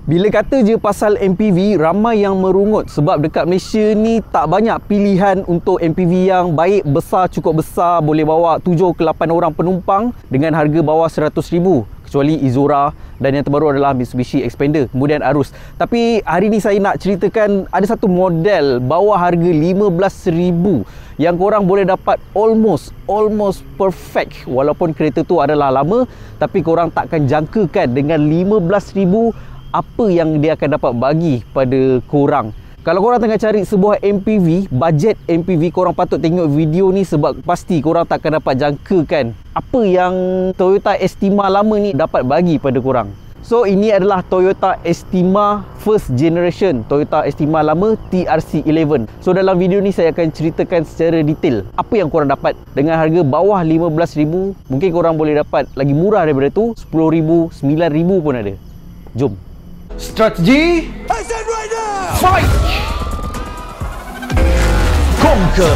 Bila kata je pasal MPV, ramai yang merungut sebab dekat Malaysia ni tak banyak pilihan untuk MPV yang baik, besar, cukup besar, boleh bawa 7 ke 8 orang penumpang dengan harga bawah 100,000. Kecuali Izora dan yang terbaru adalah Mitsubishi Xpander, kemudian Arus. Tapi hari ni saya nak ceritakan ada satu model bawah harga 15,000 yang korang boleh dapat almost perfect. Walaupun kereta tu adalah lama, tapi korang takkan jangkakan dengan 15,000 apa yang dia akan dapat bagi pada korang. Kalau korang tengah cari sebuah MPV, bajet MPV, korang patut tengok video ni sebab pasti korang takkan dapat jangkakan apa yang Toyota Estima lama ni dapat bagi pada korang. So ini adalah Toyota Estima first generation, Toyota Estima lama TRC11. So dalam video ni saya akan ceritakan secara detail apa yang korang dapat dengan harga bawah 15,000. Mungkin korang boleh dapat lagi murah daripada tu, 10,000, 9,000 pun ada. Jom. Strategi, I said right now. Fight. Conquer.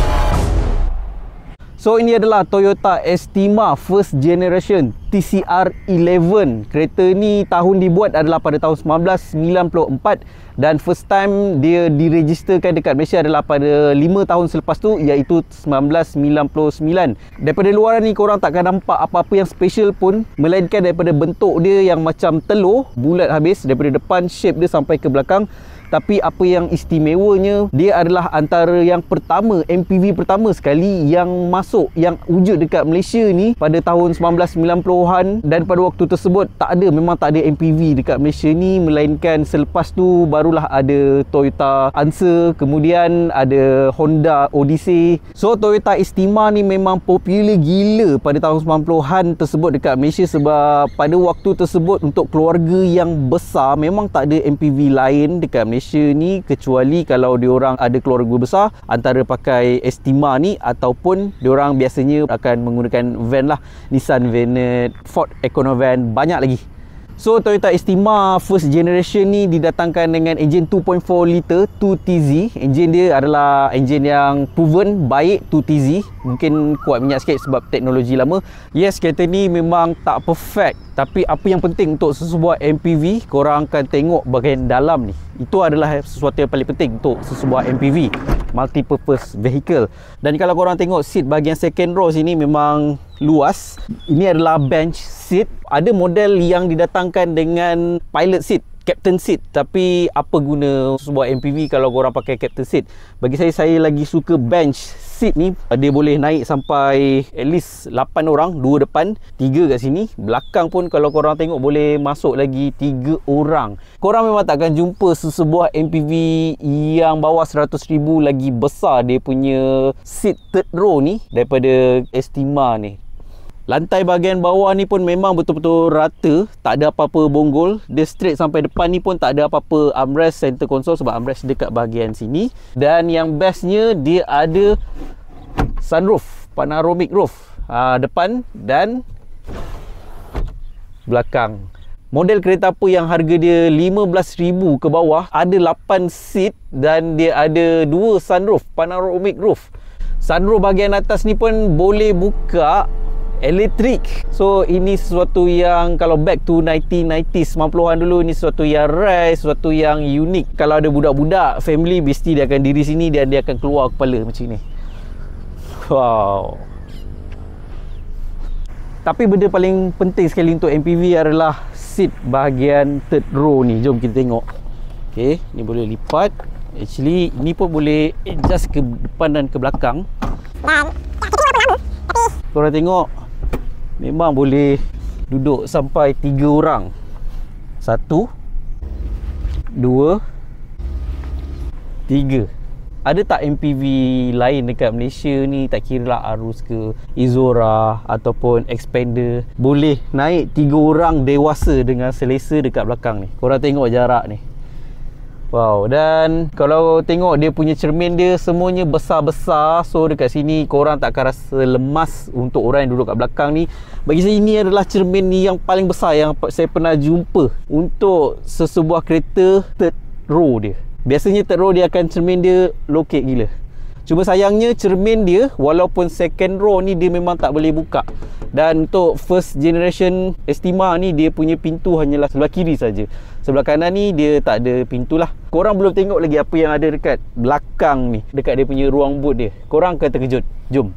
So ini adalah Toyota Estima first generation TCR11. Kereta ni tahun dibuat adalah pada tahun 1994 dan first time dia diregisterkan dekat Malaysia adalah pada 5 tahun selepas tu, iaitu 1999. Daripada luaran ni korang takkan nampak apa-apa yang special pun, melainkan daripada bentuk dia yang macam telur, bulat habis daripada depan, shape dia sampai ke belakang. Tapi apa yang istimewanya, dia adalah antara yang pertama, MPV pertama sekali yang masuk, yang wujud dekat Malaysia ni pada tahun 1990-an. Dan pada waktu tersebut memang tak ada MPV dekat Malaysia ni, melainkan selepas tu barulah ada Toyota Answer, kemudian ada Honda Odyssey. So Toyota Estima ni memang popular gila pada tahun 90-an tersebut dekat Malaysia sebab pada waktu tersebut untuk keluarga yang besar memang tak ada MPV lain dekat Malaysia ni kecuali kalau diorang ada keluarga besar, antara pakai Estima ni ataupun diorang biasanya akan menggunakan van lah, Nissan Venet, Ford Econovan, banyak lagi. So Toyota Estima first generation ni didatangkan dengan enjin 2.4 liter 2TZ. Enjin dia adalah enjin yang proven baik, 2TZ. Mungkin kuat minyak sikit sebab teknologi lama. Yes, kereta ni memang tak perfect, tapi apa yang penting untuk sesebuah MPV, korang akan tengok bahagian dalam ni. Itu adalah sesuatu yang paling penting untuk sesebuah MPV, multi-purpose vehicle. Dan kalau korang tengok seat bahagian second row sini memang luas. Ini adalah bench seat. Ada model yang didatangkan dengan pilot seat, captain seat, tapi apa guna sebuah MPV kalau korang pakai captain seat? Bagi saya lagi suka bench seat ni. Dia boleh naik sampai at least 8 orang, 2 depan, 3 kat sini. Belakang pun kalau korang tengok boleh masuk lagi 3 orang. Korang memang takkan jumpa sesebuah MPV yang bawah 100,000 lagi besar dia punya seat third row ni daripada Estima ni. Lantai bahagian bawah ni pun memang betul-betul rata, tak ada apa-apa bonggol. Dia straight sampai depan ni pun tak ada apa-apa armrest, center console sebab armrest dekat bahagian sini. Dan yang bestnya dia ada sunroof, panoramic roof, depan dan belakang. Model kereta apa yang harga dia 15,000 ke bawah, ada 8 seat dan dia ada 2 sunroof, panoramic roof. Sunroof bahagian atas ni pun boleh buka, elektrik. So ini sesuatu yang kalau back to 1990s, 90-an dulu, ni sesuatu yang rare, sesuatu yang unik. Kalau ada budak-budak family, mesti dia akan diri sini dan dia akan keluar kepala macam ni. Wow. Tapi benda paling penting sekali untuk MPV adalah seat bahagian third row ni. Jom kita tengok. Okay, ni boleh lipat. Actually ni pun boleh adjust ke depan dan ke belakang. Korang tengok, memang boleh duduk sampai 3 orang. 1, 2, 3. Ada tak MPV lain dekat Malaysia ni, tak kira lah Arus ke, Izora ataupun Xpander, boleh naik 3 orang dewasa dengan selesa dekat belakang ni? Korang tengok jarak ni. Wow, dan kalau tengok dia punya cermin dia semuanya besar-besar. So dekat sini korang tak akan rasa lemas untuk orang yang duduk kat belakang ni. Bagi saya ini adalah cermin ni yang paling besar yang saya pernah jumpa untuk sesebuah kereta third row dia. Biasanya third row dia akan cermin dia lokek gila. Cuma sayangnya cermin dia walaupun second row ni dia memang tak boleh buka. Dan untuk first generation Estima ni dia punya pintu hanyalah sebelah kiri saja. Sebelah kanan ni dia tak ada pintu lah. Korang belum tengok lagi apa yang ada dekat belakang ni, dekat dia punya ruang boot dia. Korang akan terkejut. Jom.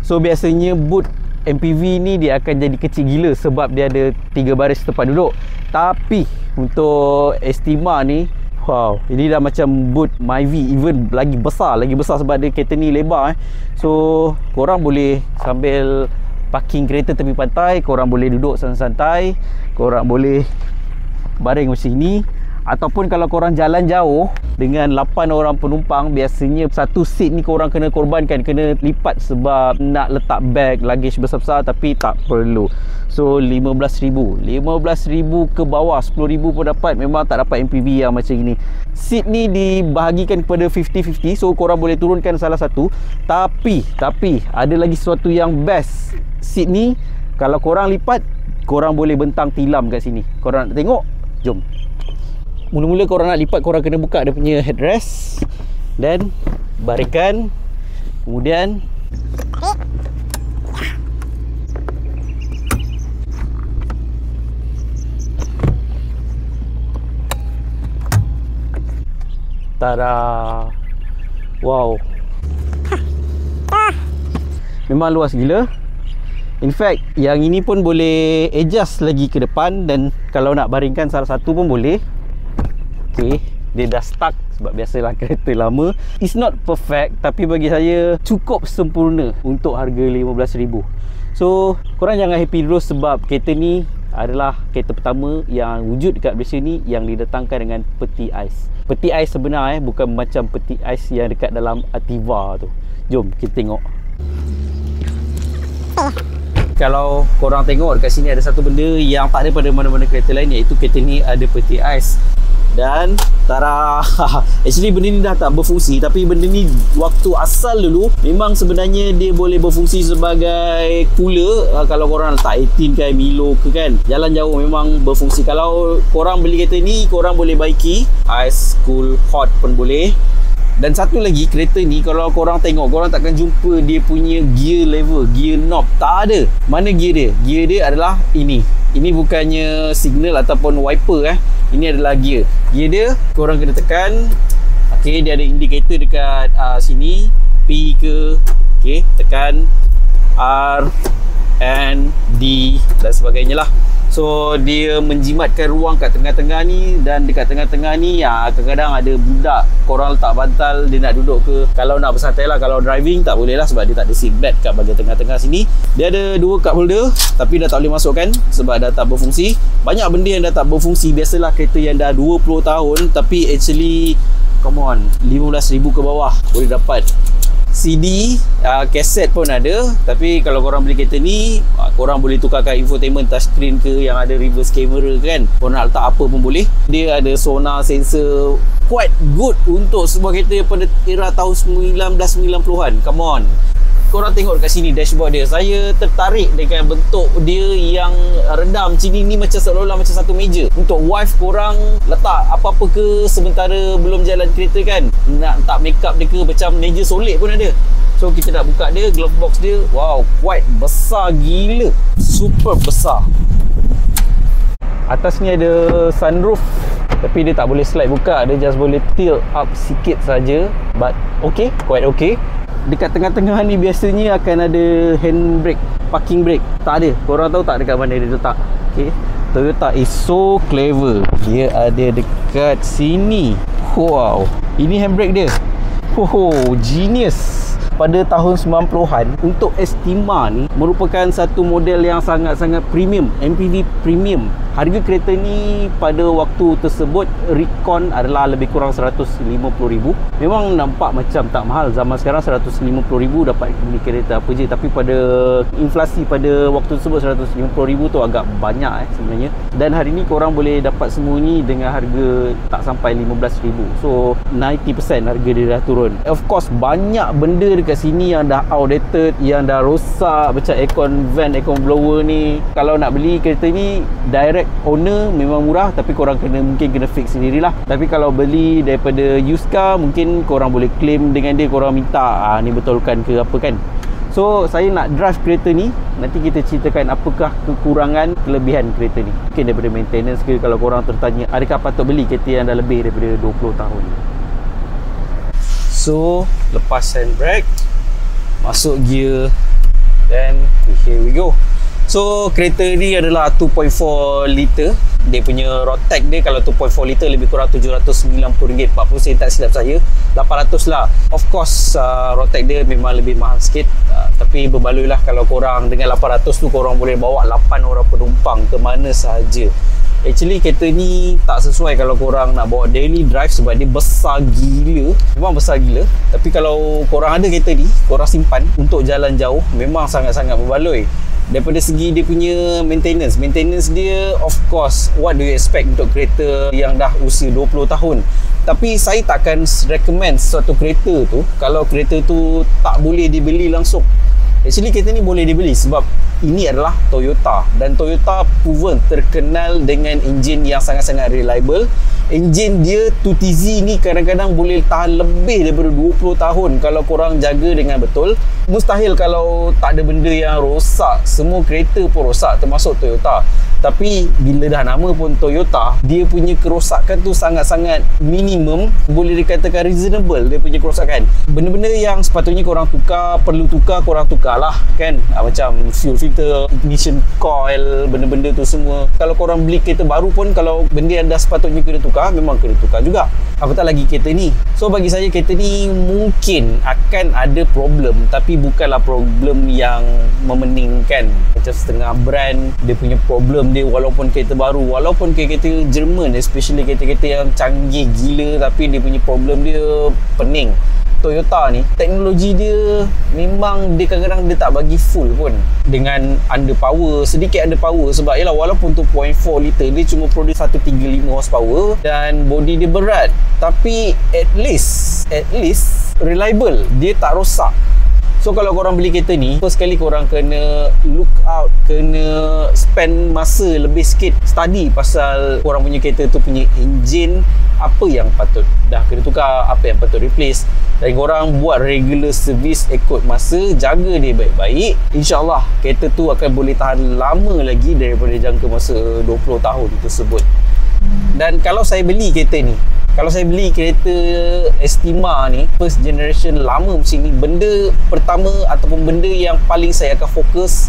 So biasanya boot MPV ni dia akan jadi kecil gila sebab dia ada 3 baris tempat duduk. Tapi untuk Estima ni, wow, ini dah macam boot Myvi, even lagi besar sebab dia kereta ni lebar So korang boleh sambil parking kereta tepi pantai, korang boleh duduk santai-santai, korang boleh baring macam ni. Ataupun kalau korang jalan jauh dengan 8 orang penumpang, biasanya satu seat ni korang kena korbankan, kena lipat sebab nak letak bag, luggage besar-besar, tapi tak perlu. So 15,000 ke bawah, 10,000 pun dapat. Memang tak dapat MPV yang macam ni. Seat ni dibahagikan kepada 50-50, so korang boleh turunkan salah satu. Tapi ada lagi sesuatu yang best. Seat ni kalau korang lipat, korang boleh bentang tilam kat sini. Korang nak tengok? Jom. Mula-mula korang nak lipat, korang kena buka dia punya headrest dan baringkan. Kemudian tada. Wow, memang luas gila. In fact, yang ini pun boleh adjust lagi ke depan, dan kalau nak baringkan salah satu pun boleh. Okay, dia dah stuck sebab biasalah kereta lama. It's not perfect, tapi bagi saya cukup sempurna untuk harga 15,000. So korang jangan happy dulu sebab kereta ni adalah kereta pertama yang wujud dekat Malaysia ni yang didatangkan dengan peti ais. Peti ais sebenar bukan macam peti ais yang dekat dalam Ativa tu. Jom kita tengok. Kalau korang tengok dekat sini ada satu benda yang tak ada pada mana-mana kereta lain, iaitu kereta ni ada peti ais. Dan tada, actually benda ni dah tak berfungsi, tapi benda ni waktu asal dulu memang sebenarnya dia boleh berfungsi sebagai cooler. Kalau korang letak 18 ke Milo ke kan, jalan jauh memang berfungsi. Kalau korang beli kereta ni, korang boleh baiki ice, cool, hot pun boleh. Dan satu lagi, kereta ni kalau korang tengok, korang takkan jumpa dia punya gear lever, gear knob. Tak ada. Mana gear dia? Gear dia adalah ini. Ini bukannya signal ataupun wiper Ini adalah gear. Gear dia korang kena tekan. Okey, dia ada indikator dekat sini. P ke. Okey, tekan R, N, D dan sebagainya lah. So dia menjimatkan ruang kat tengah-tengah ni, dan dekat tengah-tengah ni kadang-kadang ada budak, korang letak bantal dia nak duduk ke. Kalau nak bersantai lah, kalau driving tak boleh lah sebab dia tak ada seat belt kat bahagian tengah-tengah sini. Dia ada 2 cup holder tapi dah tak boleh masukkan sebab dah tak berfungsi. Banyak benda yang dah tak berfungsi. Biasalah kereta yang dah 20 tahun tapi actually come on, 15,000 ke bawah boleh dapat. CD, kaset pun ada. Tapi kalau korang beli kereta ni, korang boleh tukarkan infotainment touchscreen ke yang ada reverse camera kan. Korang nak letak apa pun boleh. Dia ada sonar sensor, quite good untuk sebuah kereta pada era tahun 1990-an. Come on. Korang tengok dekat sini dashboard dia. Saya tertarik dengan bentuk dia yang rendah macam ni macam seolah-olah macam satu meja. Untuk wife korang letak apa-apa ke sementara belum jalan kereta kan. Nak letak makeup dia ke, macam meja solid pun ada. So kita nak buka dia, glove box dia. Wow, quite besar gila. Super besar. Atas ni ada sunroof, tapi dia tak boleh slide buka. Dia just boleh tilt up sikit saja. But okay, quite okay. Dekat tengah-tengah ni biasanya akan ada handbrake, parking brake. Tak ada. Korang tahu tak dekat mana dia letak? Okay. Toyota is so clever. Dia ada dekat sini. Wow. Ini handbrake dia. Oh, genius. Pada tahun 90-an, untuk Estima ni merupakan satu model yang sangat-sangat premium, MPV premium. Harga kereta ni pada waktu tersebut recon adalah lebih kurang 150,000. Memang nampak macam tak mahal. Zaman sekarang 150,000 dapat beli kereta apa je. Tapi pada inflasi pada waktu tersebut 150,000 tu agak banyak sebenarnya. Dan hari ni korang boleh dapat semua ni dengan harga tak sampai 15,000. So 90% harga dia dah turun. Of course banyak benda dekat sini yang dah outdated, yang dah rosak, macam aircon vent, aircon blower ni. Kalau nak beli kereta ni direct direct owner memang murah, tapi korang mungkin kena fix sendirilah. Tapi kalau beli daripada used car, mungkin korang boleh claim dengan dia, korang minta ni betulkan ke apa kan. So saya nak drive kereta ni, nanti kita ceritakan apakah kekurangan, kelebihan kereta ni. Mungkin daripada maintenance ke, kalau korang tertanya adakah patut beli kereta yang dah lebih daripada 20 tahun. So lepas handbrake, masuk gear, then here we go. So kereta ni adalah 2.4 liter. Dia punya road tax dia kalau 2.4 liter lebih kurang RM790, 40 sen tak silap saya, 800 lah. Of course road tax dia memang lebih mahal sikit, tapi berbaloi lah. Kalau korang dengan 800 tu korang boleh bawa 8 orang penumpang ke mana sahaja. Actually kereta ni tak sesuai kalau korang nak bawa daily drive sebab dia besar gila. Memang besar gila. Tapi kalau korang ada kereta ni, korang simpan untuk jalan jauh, memang sangat-sangat berbaloi. Daripada segi dia punya maintenance dia, of course, what do you expect untuk kereta yang dah usia 20 tahun. Tapi saya takkan recommend suatu kereta tu kalau kereta tu tak boleh dibeli langsung. Actually kereta ni boleh dibeli sebab ini adalah Toyota, dan Toyota proven terkenal dengan enjin yang sangat-sangat reliable. Enjin dia 2TZ ni kadang-kadang boleh tahan lebih daripada 20 tahun kalau korang jaga dengan betul. Mustahil kalau tak ada benda yang rosak. Semua kereta pun rosak termasuk Toyota. Tapi bila dah nama pun Toyota, dia punya kerosakan tu sangat-sangat minimum, boleh dikatakan reasonable dia punya kerosakan. Benda-benda yang sepatutnya korang tukar, perlu tukar, korang tukar lah kan. Macam fuel filter, ignition coil, benda-benda tu semua. Kalau korang beli kereta baru pun, kalau benda yang dah sepatutnya kena tukar, memang kena tukar juga. Apatah lagi kereta ni. So bagi saya kereta ni mungkin akan ada problem, tapi bukanlah problem yang memeningkan. Macam setengah brand dia punya problem dia, walaupun kereta baru, walaupun kereta Jerman, especially kereta-kereta yang canggih gila, tapi dia punya problem dia pening. Toyota ni teknologi dia memang dia kadang-kadang dia tak bagi full pun dengan underpower, sedikit underpower sebab yalah walaupun 2.4 liter dia cuma produce 135 horsepower dan body dia berat, tapi at least reliable, dia tak rosak. So kalau korang beli kereta ni, first kali korang kena look out, kena spend masa lebih sikit study pasal korang punya kereta tu punya engine, apa yang patut dah kena tukar, apa yang patut replace, dan korang buat regular service ikut masa, jaga dia baik-baik. InsyaAllah kereta tu akan boleh tahan lama lagi daripada jangka masa 20 tahun tersebut. Dan kalau saya beli kereta ni, kalau saya beli kereta Estima ni first generation lama macam ni, benda pertama ataupun benda yang paling saya akan fokus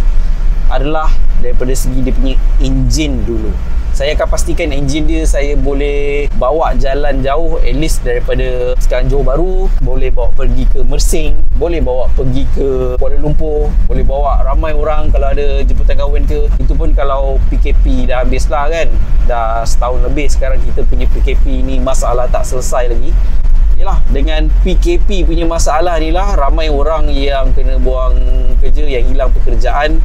adalah daripada segi dia punya enjin dulu. Saya akan pastikan enjin dia saya boleh bawa jalan jauh, at least daripada sekarang Johor Bahru, boleh bawa pergi ke Mersing, boleh bawa pergi ke Kuala Lumpur, boleh bawa ramai orang kalau ada jemputan kahwin ke. Itu pun kalau PKP dah habis lah kan. Dah setahun lebih sekarang kita punya PKP ni, masalah tak selesai lagi. Yalah, dengan PKP punya masalah ni lah ramai orang yang kena buang kerja, yang hilang pekerjaan.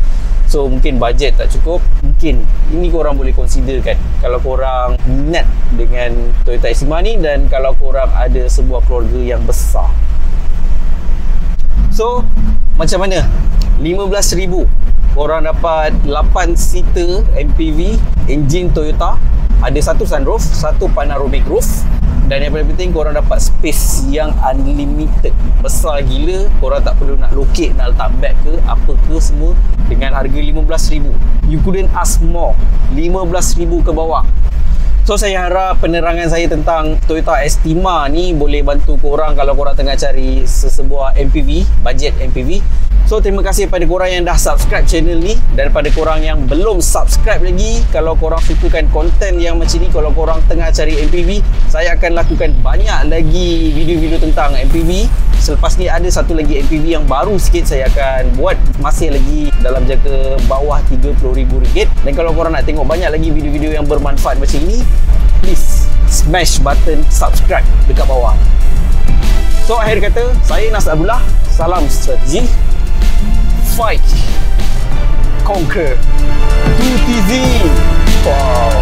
So mungkin bajet tak cukup, mungkin ini korang boleh considerkan kalau korang minat dengan Toyota Estima ni, dan kalau korang ada sebuah keluarga yang besar. So macam mana? 15,000 korang dapat 8 seater MPV, enjin Toyota, ada satu sunroof, satu panoramic roof, dan yang paling penting korang dapat space yang unlimited, besar gila. Korang tak perlu nak locate, nak letak bag ke apa ke semua, dengan harga 15,000. You couldn't ask more. 15,000 ke bawah. So saya harap penerangan saya tentang Toyota Estima ni boleh bantu korang kalau korang tengah cari sesebuah MPV, budget MPV. So terima kasih pada korang yang dah subscribe channel ni, dan pada korang yang belum subscribe lagi, kalau korang sukakan konten yang macam ni, kalau korang tengah cari MPV, saya akan lakukan banyak lagi video-video tentang MPV. Selepas ni ada satu lagi MPV yang baru sikit saya akan buat, masih lagi dalam jangka bawah RM30,000. Dan kalau korang nak tengok banyak lagi video-video yang bermanfaat macam ini, please smash button subscribe dekat bawah. So akhir kata, saya Nas Abdullah, salam strategi, fight, conquer, 2TZ. Wow.